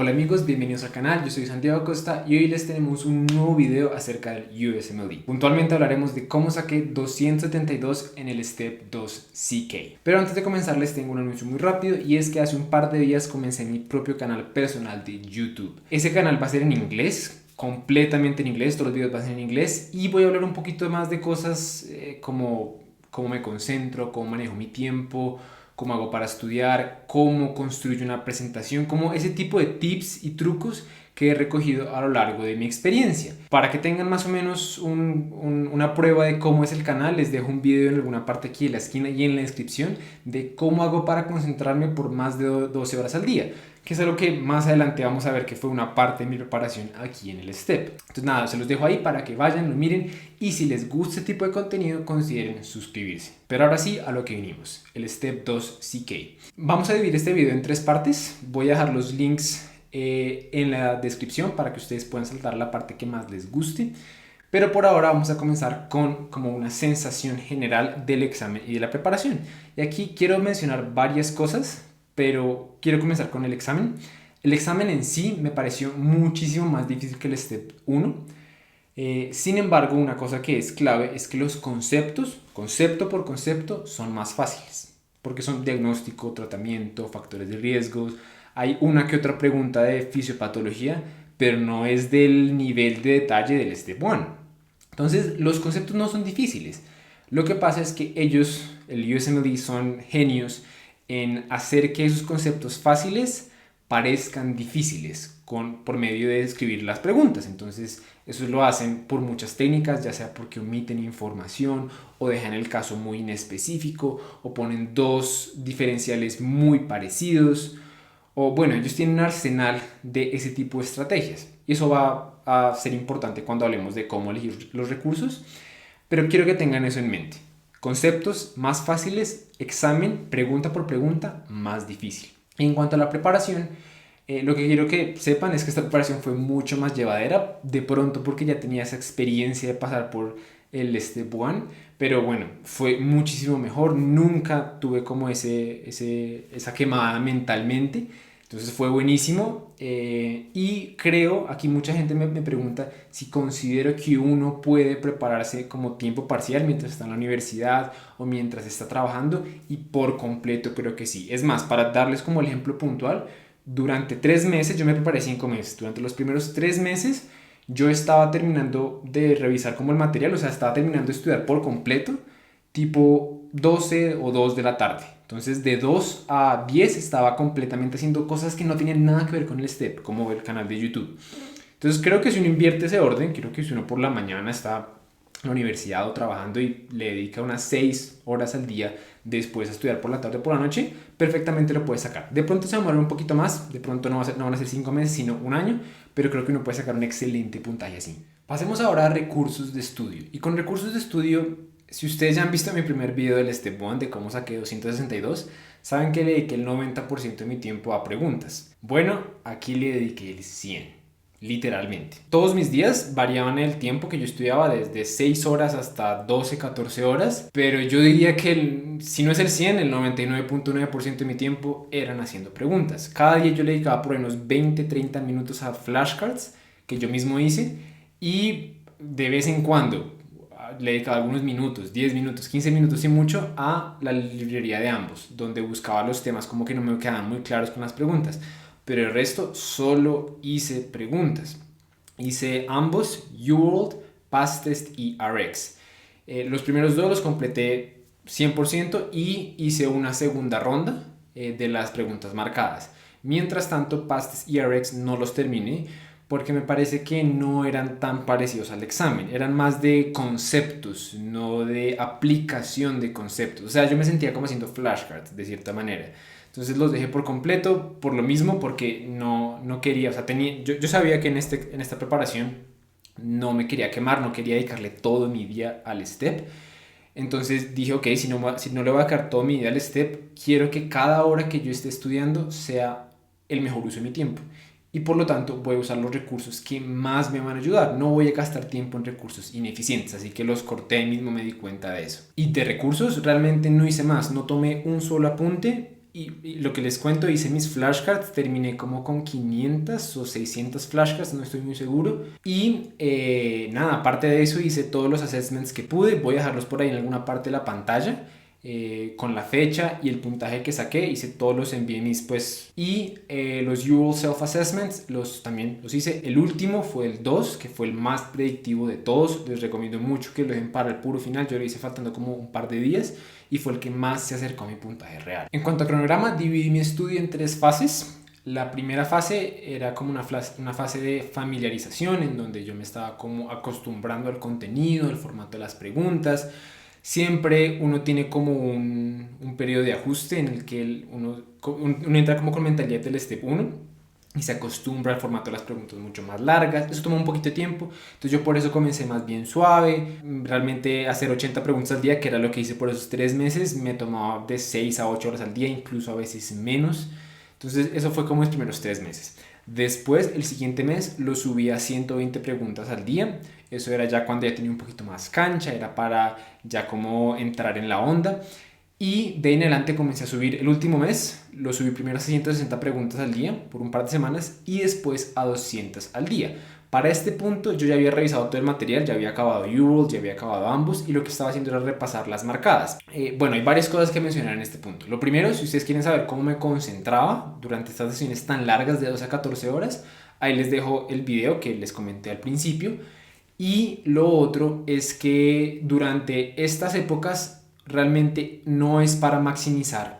Hola amigos, bienvenidos al canal, yo soy Santiago Costa y hoy les tenemos un nuevo video acerca del USMLE. Puntualmente hablaremos de cómo saqué 272 en el Step 2 CK. Pero antes de comenzar les tengo un anuncio muy rápido y es que hace un par de días comencé mi propio canal personal de YouTube. Ese canal va a ser en inglés, completamente en inglés, todos los videos van a ser en inglés y voy a hablar un poquito más de cosas como cómo me concentro, cómo manejo mi tiempo, cómo hago para estudiar, cómo construyo una presentación, como ese tipo de tips y trucos que he recogido a lo largo de mi experiencia. Para que tengan más o menos una prueba de cómo es el canal, les dejo un video en alguna parte aquí en la esquina y en la descripción de cómo hago para concentrarme por más de 12 horas al día, que es algo que más adelante vamos a ver que fue una parte de mi preparación aquí en el STEP. Entonces nada, se los dejo ahí para que vayan, lo miren y si les gusta este tipo de contenido consideren suscribirse. Pero ahora sí, a lo que vinimos, el Step 2 CK. Vamos a dividir este video en tres partes, voy a dejar los links en la descripción para que ustedes puedan saltar la parte que más les guste. Pero por ahora vamos a comenzar con como una sensación general del examen y de la preparación. Y aquí quiero mencionar varias cosas, pero quiero comenzar con el examen. El examen en sí me pareció muchísimo más difícil que el Step 1. Sin embargo, una cosa que es clave es que los conceptos, concepto por concepto, son más fáciles. Porque son diagnóstico, tratamiento, factores de riesgos. Hay una que otra pregunta de fisiopatología, pero no es del nivel de detalle del Step 1. Entonces, los conceptos no son difíciles. Lo que pasa es que ellos, el USMLE, son genios en hacer que esos conceptos fáciles parezcan difíciles por medio de escribir las preguntas. Entonces, eso lo hacen por muchas técnicas, ya sea porque omiten información o dejan el caso muy inespecífico o ponen dos diferenciales muy parecidos. O bueno, ellos tienen un arsenal de ese tipo de estrategias. Y eso va a ser importante cuando hablemos de cómo elegir los recursos. Pero quiero que tengan eso en mente. Conceptos más fáciles, examen, pregunta por pregunta, más difícil. En cuanto a la preparación, lo que quiero que sepan es que esta preparación fue mucho más llevadera, de pronto porque ya tenía esa experiencia de pasar por el Step 1, pero bueno, fue muchísimo mejor, nunca tuve como esa quemada mentalmente, entonces fue buenísimo y creo, aquí mucha gente me pregunta si considero que uno puede prepararse como tiempo parcial mientras está en la universidad o mientras está trabajando y por completo creo que sí. Es más, para darles como el ejemplo puntual, durante 3 meses, yo me preparé 5 meses, durante los primeros 3 meses yo estaba terminando de revisar como el material, o sea, estaba terminando de estudiar por completo, tipo 12 o 2 de la tarde. Entonces, de 2 a 10 estaba completamente haciendo cosas que no tenían nada que ver con el STEP, como el canal de YouTube. Entonces, creo que si uno invierte ese orden, creo que si uno por la mañana está en la universidad o trabajando y le dedica unas 6 horas al día después a estudiar por la tarde o por la noche, perfectamente lo puede sacar. De pronto se va a demorar un poquito más, de pronto no van a ser 5 meses, sino un año, pero creo que uno puede sacar un excelente puntaje así. Pasemos ahora a recursos de estudio. Y con recursos de estudio, si ustedes ya han visto mi primer video del Step 1 de cómo saqué 262, saben que le dediqué el 90% de mi tiempo a preguntas. Bueno, aquí le dediqué el 100%. Literalmente. Todos mis días variaban el tiempo que yo estudiaba desde 6 horas hasta 12, 14 horas, pero yo diría que si no es el 100, el 99.9% de mi tiempo eran haciendo preguntas. Cada día yo le dedicaba por unos 20, 30 minutos a flashcards que yo mismo hice y de vez en cuando le dedicaba algunos minutos, 10 minutos, 15 minutos y mucho a la librería de ambos, donde buscaba los temas como que no me quedaban muy claros con las preguntas. Pero el resto solo hice preguntas. Hice ambos, UWorld, PastTest y RX. Los primeros dos los completé 100% y hice una segunda ronda de las preguntas marcadas. Mientras tanto, PastTest y RX no los terminé porque me parece que no eran tan parecidos al examen. Eran más de conceptos, no de aplicación de conceptos. O sea, yo me sentía como haciendo flashcards de cierta manera. Entonces los dejé por completo por lo mismo, porque no quería, o sea, yo sabía que en esta preparación no me quería quemar, no quería dedicarle todo mi día al STEP. Entonces dije, ok, si no le voy a dedicar todo mi día al STEP, quiero que cada hora que yo esté estudiando sea el mejor uso de mi tiempo. Y por lo tanto voy a usar los recursos que más me van a ayudar. No voy a gastar tiempo en recursos ineficientes, así que los corté y mismo me di cuenta de eso. Y de recursos realmente no hice más, no tomé un solo apunte. y lo que les cuento, hice mis flashcards, terminé como con 500 o 600 flashcards, no estoy muy seguro. Y nada, aparte de eso hice todos los assessments que pude, voy a dejarlos por ahí en alguna parte de la pantalla. Con la fecha y el puntaje que saqué, hice todos los NBMEs pues, y los URL Self Assessments también los hice. El último fue el 2, que fue el más predictivo de todos. Les recomiendo mucho que lo dejen para el puro final. Yo lo hice faltando como un par de días y fue el que más se acercó a mi puntaje real. En cuanto a cronograma, dividí mi estudio en 3 fases. La primera fase era como una fase de familiarización, en donde yo me estaba como acostumbrando al contenido, al formato de las preguntas. Siempre uno tiene como un periodo de ajuste en el que uno entra como con mentalidad del step 1 y se acostumbra al formato de las preguntas mucho más largas. Eso toma un poquito de tiempo, entonces yo por eso comencé más bien suave. Realmente hacer 80 preguntas al día, que era lo que hice por esos 3 meses, me tomaba de 6 a 8 horas al día, incluso a veces menos. Entonces eso fue como los primeros 3 meses. Después, el siguiente mes, lo subí a 120 preguntas al día. Eso era ya cuando ya tenía un poquito más cancha, era para ya como entrar en la onda. Y de ahí en adelante comencé a subir. El último mes lo subí primero a 160 preguntas al día por un par de semanas y después a 200 al día. Para este punto yo ya había revisado todo el material, ya había acabado URL, ya había acabado ambos y lo que estaba haciendo era repasar las marcadas. Bueno, hay varias cosas que mencionar en este punto. Lo primero, si ustedes quieren saber cómo me concentraba durante estas sesiones tan largas de 12 a 14 horas, ahí les dejo el video que les comenté al principio. Y lo otro es que durante estas épocas realmente no es para maximizar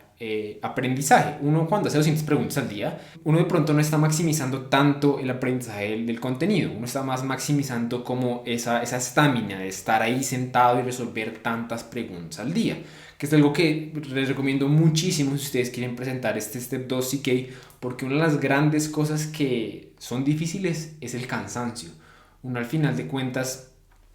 aprendizaje. Uno cuando hace 200 preguntas al día, uno de pronto no está maximizando tanto el aprendizaje del contenido, uno está más maximizando como esa estamina de estar ahí sentado y resolver tantas preguntas al día, que es algo que les recomiendo muchísimo si ustedes quieren presentar este Step 2 CK, porque una de las grandes cosas que son difíciles es el cansancio. Uno al final de cuentas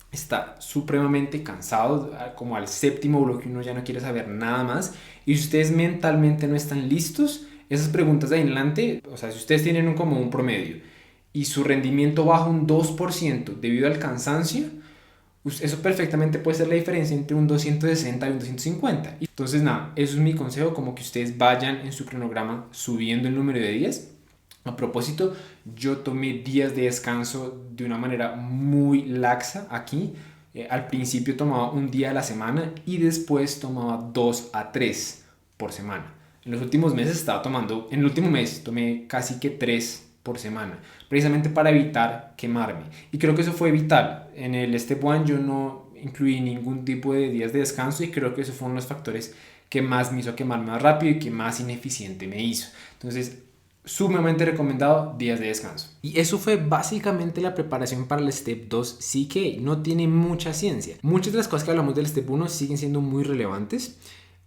está supremamente cansado, como al séptimo bloque uno ya no quiere saber nada más, y si ustedes mentalmente no están listos, esas preguntas de ahí en adelante, o sea, si ustedes tienen como un promedio y su rendimiento baja un 2% debido al cansancio, eso perfectamente puede ser la diferencia entre un 260 y un 250. Entonces nada, eso es mi consejo, como que ustedes vayan en su cronograma subiendo el número de días. A propósito, yo tomé días de descanso de una manera muy laxa aquí. Al principio tomaba un día a la semana y después tomaba 2 a 3 por semana. En los últimos meses en el último mes tomé casi que 3 por semana, precisamente para evitar quemarme. Y creo que eso fue vital. En el Step 1 yo no incluí ningún tipo de días de descanso y creo que eso fue uno de los factores que más me hizo quemarme más rápido y que más ineficiente me hizo. Entonces, sumamente recomendado días de descanso. Y eso fue básicamente la preparación para el Step 2 CK. No tiene mucha ciencia. Muchas de las cosas que hablamos del Step 1 siguen siendo muy relevantes.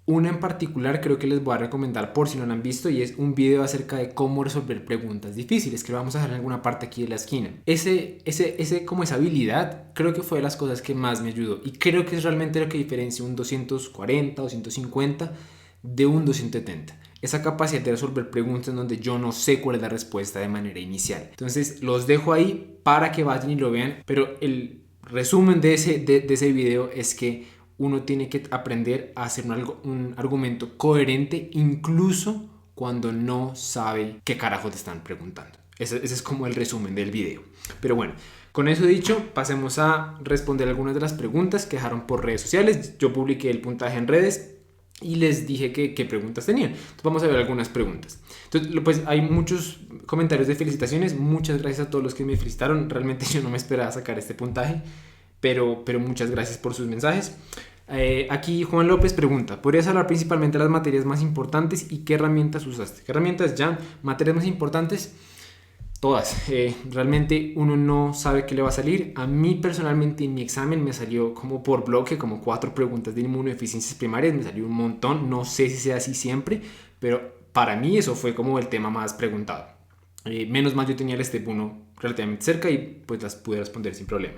Una en particular creo que les voy a recomendar por si no lo han visto, y es un video acerca de cómo resolver preguntas difíciles, que lo vamos a dejar en alguna parte aquí de la esquina. Como esa habilidad creo que fue de las cosas que más me ayudó y creo que es realmente lo que diferencia un 240 o 250 de un 270. Esa capacidad de resolver preguntas en donde yo no sé cuál es la respuesta de manera inicial. Entonces los dejo ahí para que vayan y lo vean, pero el resumen de ese video es que uno tiene que aprender a hacer un argumento coherente incluso cuando no sabe qué carajo te están preguntando. Ese es como el resumen del video. Pero bueno, con eso dicho, pasemos a responder algunas de las preguntas que dejaron por redes sociales. Yo publiqué el puntaje en redes y les dije qué preguntas tenían. Entonces vamos a ver algunas preguntas. Entonces, pues hay muchos comentarios de felicitaciones. Muchas gracias a todos los que me felicitaron. Realmente yo no me esperaba sacar este puntaje, pero muchas gracias por sus mensajes. Aquí Juan López pregunta: ¿podrías hablar principalmente de las materias más importantes y qué herramientas usaste? ¿Qué herramientas ya? Materias más importantes, todas. Realmente uno no sabe qué le va a salir. A mí personalmente en mi examen me salió como por bloque, como 4 preguntas de inmunodeficiencias primarias. Me salió un montón. No sé si sea así siempre, pero para mí eso fue como el tema más preguntado. Menos mal yo tenía el Step 1 relativamente cerca y pues las pude responder sin problema.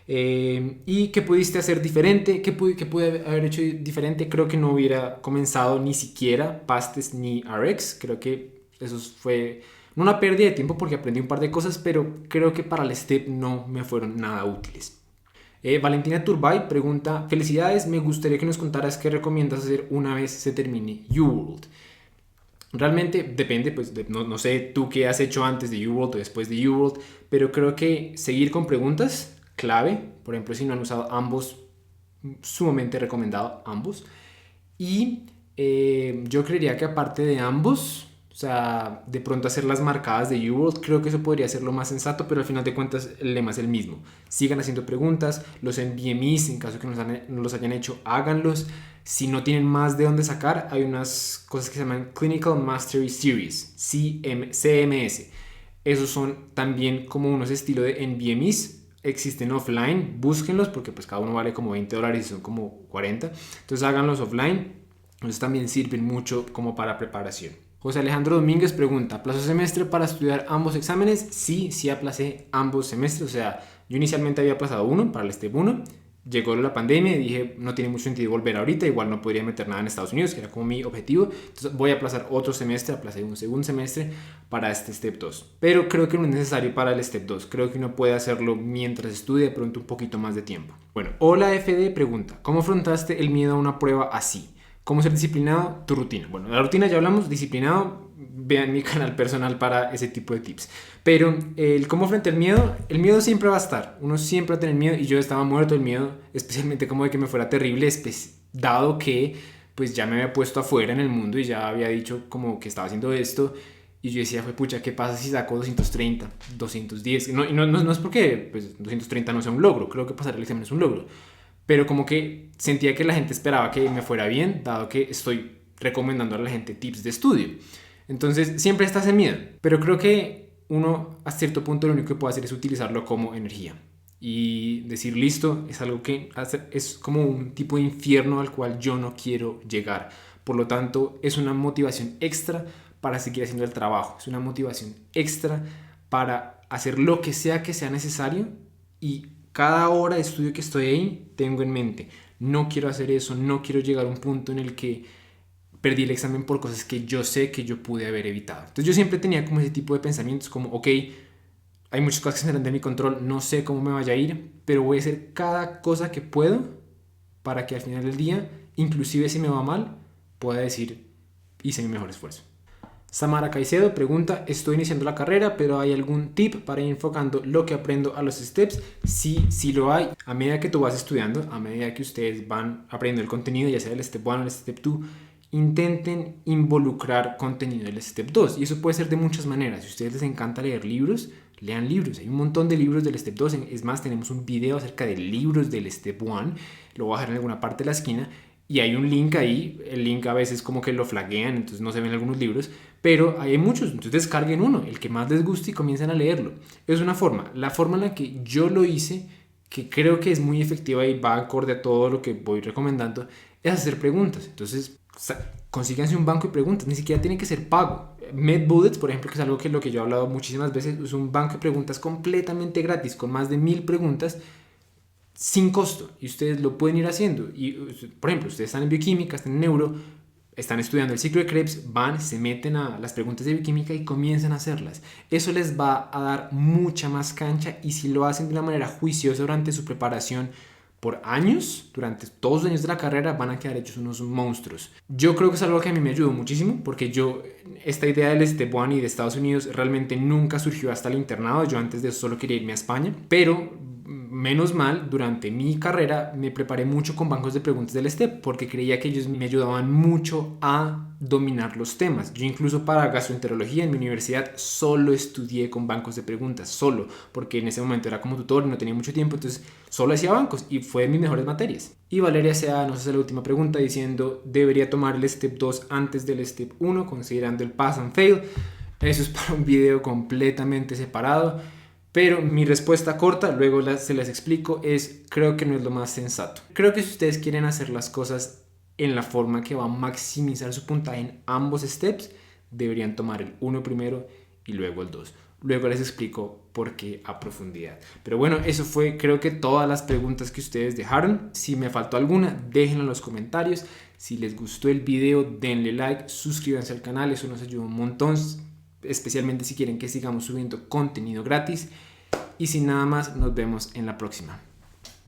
¿Y qué pudiste hacer diferente? ¿Qué pude haber hecho diferente? Creo que no hubiera comenzado ni siquiera PASTES ni RX. Creo que eso fue no una pérdida de tiempo porque aprendí un par de cosas, pero creo que para el STEP no me fueron nada útiles. Valentina Turbay pregunta: felicidades, me gustaría que nos contaras qué recomiendas hacer una vez se termine UWorld. Realmente depende, pues no sé tú qué has hecho antes de UWorld o después de UWorld, pero creo que seguir con preguntas clave, por ejemplo, si no han usado ambos, sumamente recomendado ambos. Y yo creería que aparte de ambos, o sea, de pronto hacer las marcadas de UWorld, creo que eso podría ser lo más sensato, pero al final de cuentas el lema es el mismo. Sigan haciendo preguntas, los NBMEs, en caso que no los hayan hecho, háganlos. Si no tienen más de dónde sacar, hay unas cosas que se llaman Clinical Mastery Series, CMS. Esos son también como unos estilos de NBMEs. Existen offline, búsquenlos porque pues cada uno vale como $20 y son como 40. Entonces háganlos offline. Entonces también sirven mucho como para preparación. José Alejandro Domínguez pregunta, ¿aplazó semestre para estudiar ambos exámenes? Sí, sí aplacé ambos semestres. O sea, yo inicialmente había aplazado uno para el STEP 1. Llegó la pandemia y dije, no tiene mucho sentido volver ahorita, igual no podría meter nada en Estados Unidos, que era como mi objetivo. Entonces voy a aplazar otro semestre, aplacé un segundo semestre para este Step 2. Pero creo que no es necesario para el Step 2. Creo que uno puede hacerlo mientras estudia de pronto un poquito más de tiempo. Bueno, Hola FD pregunta, ¿cómo afrontaste el miedo a una prueba así? ¿Cómo ser disciplinado? Tu rutina. Bueno, la rutina ya hablamos, disciplinado, vean mi canal personal para ese tipo de tips. Pero el cómo frente al miedo, el miedo siempre va a estar. Uno siempre va a tener miedo y yo estaba muerto del miedo, especialmente como de que me fuera terrible, dado que pues ya me había puesto afuera en el mundo y ya había dicho como que estaba haciendo esto. Y yo decía, fue pucha, ¿qué pasa si saco 230, 210? No es porque pues, 230 no sea un logro, creo que pasar el examen es un logro. Pero como que sentía que la gente esperaba que me fuera bien, dado que estoy recomendando a la gente tips de estudio. Entonces siempre está ese miedo, pero creo que uno a cierto punto lo único que puede hacer es utilizarlo como energía y decir listo, es algo que es como un tipo de infierno al cual yo no quiero llegar. Por lo tanto, es una motivación extra para seguir haciendo el trabajo, es una motivación extra para hacer lo que sea necesario. Y cada hora de estudio que estoy ahí, tengo en mente, no quiero hacer eso, no quiero llegar a un punto en el que perdí el examen por cosas que yo sé que yo pude haber evitado. Entonces yo siempre tenía como ese tipo de pensamientos, como, ok, hay muchas cosas que se de mi control, no sé cómo me vaya a ir, pero voy a hacer cada cosa que puedo para que al final del día, inclusive si me va mal, pueda decir, hice mi mejor esfuerzo. Samara Caicedo pregunta, estoy iniciando la carrera, pero ¿hay algún tip para ir enfocando lo que aprendo a los steps? Sí, sí lo hay. A medida que tú vas estudiando, a medida que ustedes van aprendiendo el contenido, ya sea el step 1 o el step 2, intenten involucrar contenido del step 2. Y eso puede ser de muchas maneras. Si a ustedes les encanta leer libros, lean libros. Hay un montón de libros del step 2. Es más, tenemos un video acerca de libros del step 1. Lo voy a dejar en alguna parte de la esquina. Y hay un link ahí, el link a veces como que lo flaguean, entonces no se ven algunos libros, pero hay muchos, entonces descarguen uno, el que más les guste y comiencen a leerlo. Es una forma, la forma en la que yo lo hice, que creo que es muy efectiva y va acorde a todo lo que voy recomendando, es hacer preguntas. Entonces, consíganse un banco de preguntas, ni siquiera tiene que ser pago. MedBullets, por ejemplo, que es algo que lo que yo he hablado muchísimas veces, es un banco de preguntas completamente gratis, con más de 1000 preguntas, sin costo, y ustedes lo pueden ir haciendo. Y por ejemplo, ustedes están en bioquímica, están en neuro, están estudiando el ciclo de Krebs, van, se meten a las preguntas de bioquímica y comienzan a hacerlas. Eso les va a dar mucha más cancha, y si lo hacen de una manera juiciosa durante su preparación por años, durante todos los años de la carrera, van a quedar hechos unos monstruos. Yo creo que es algo que a mí me ayudó muchísimo, porque esta idea del Step 1 y de Estados Unidos realmente nunca surgió hasta el internado. Yo antes de eso solo quería irme a España, pero menos mal, durante mi carrera me preparé mucho con bancos de preguntas del STEP, porque creía que ellos me ayudaban mucho a dominar los temas. Yo incluso para gastroenterología en mi universidad solo estudié con bancos de preguntas, solo, porque en ese momento era como tutor y no tenía mucho tiempo, entonces solo hacía bancos y fue de mis mejores materias. Y Valeria Sea nos hace la última pregunta diciendo, ¿debería tomar el Step 2 antes del Step 1 considerando el Pass and Fail? Eso es para un video completamente separado. Pero mi respuesta corta, luego se las explico, es creo que no es lo más sensato. Creo que si ustedes quieren hacer las cosas en la forma que va a maximizar su puntaje en ambos steps, deberían tomar el 1 primero y luego el 2. Luego les explico por qué a profundidad. Pero bueno, eso fue creo que todas las preguntas que ustedes dejaron. Si me faltó alguna, déjenlo en los comentarios. Si les gustó el video, denle like, suscríbanse al canal, eso nos ayuda un montón, especialmente si quieren que sigamos subiendo contenido gratis. Y sin nada más, nos vemos en la próxima.